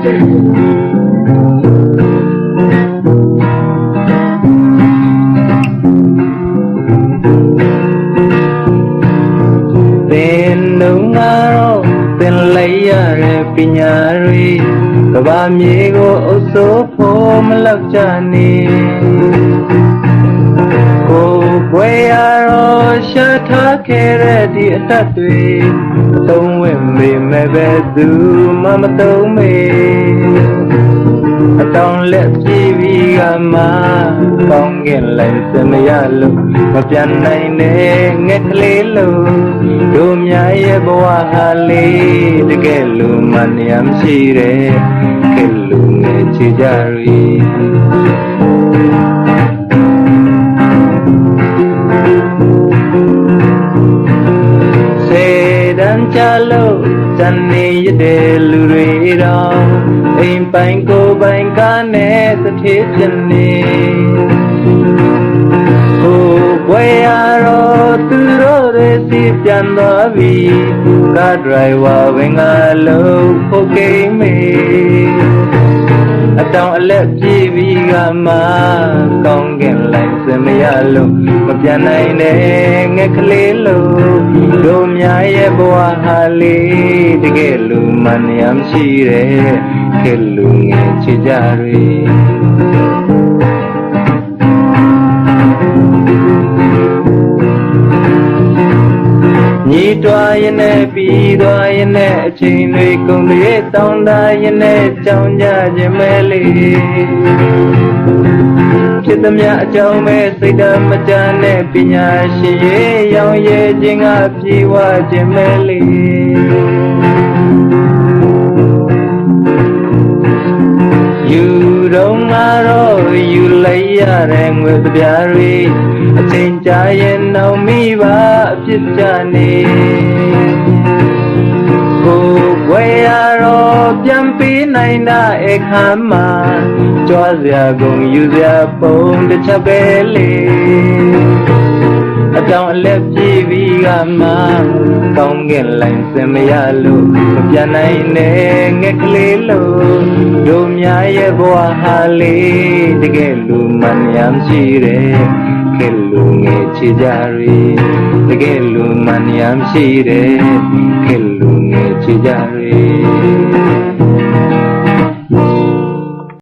ပညာတွေကဘာမြေကိုအုပ်စိုးဖို့မလောက်ကြနေကိုွယ်ရတော့ရှာထားခဲ့တဲ့ဒီအသက်တွေသုံးဝင်ပေမဲ့ပဲသူမှမသုံးမေအတောင်လက်ကြည့်ပြီးကမှကောင်းကင်လိုက်စမရလို့မပြန်နိုင်နဲ့ငှက်ကလေးလို့တို့များရဲ့ဘဝဟာလေးတကယ်လို့မနှမ်းရှိတယ်ကဲလို့ငယ်ချကြရီစေတမ်းချလို့ဇန်နေရတဲ့လူတွေတော့အိမ်ပိုင်ကိုယ်ပိုင်ကားနဲ့သတိပြနေကိုဘွယ်ရတော့သူတို့ရဲ့စီပြန်သွားပြီကားဒရိုင်ဝါဝင်ကလို့ဖို့ကိမေအတောင်အလက်ပြေးပြီးကမှကောင်းကင်လိုက်စမရလို့မပြန်နိုင်နဲ့ငှက်ကလေးလို့တို့များရဲ့ဘဝဟာလေးတကယ်လို့မနှမ်းရှိတယ်ကဲလို့ငယ်ချကြရီညီတွားရင်နဲ့ပြီးသွားရင်နဲ့အချိန်တွေကုန်တွေတောင်းတရင်နဲ့ကြောင်းကြခြင်းမဲလေးဖြစ်သမျှအကြောင်းပဲစိတ်ဓာတ်မကြနဲ့ပညာရှိရဲ့ရောင်ရဲခြင်းကပြေဝခြင်းမဲလေးယူတော့ငါတော့ယူလိုက်ရတဲ့ငွေပြားတွေအချိန်ကြာရင်တော့မိပါအဖြစ်ကြနေကိုဝဲရတော့ပြန်ပေးနိုင်တာအခါမှာကြွားစရာကုန်ယူစရာပုံတစ်ချက်ပဲလေအကြောင်းအလက်ပြေးပြီးကမှကောင်းကင်လိုက်စင်မရလို့မပြန်နိုင်နဲ့ငှက်ကလေးလို့တို့များရဲ့ဘဝဟာလေးတကယ်လို့မနှမ်းရှိတယ်ကဲလို့ငယ်ချကြရီတကယ်လို့မနှမ်းရှိတယ်ကဲလို့ငယ်ချကြရီ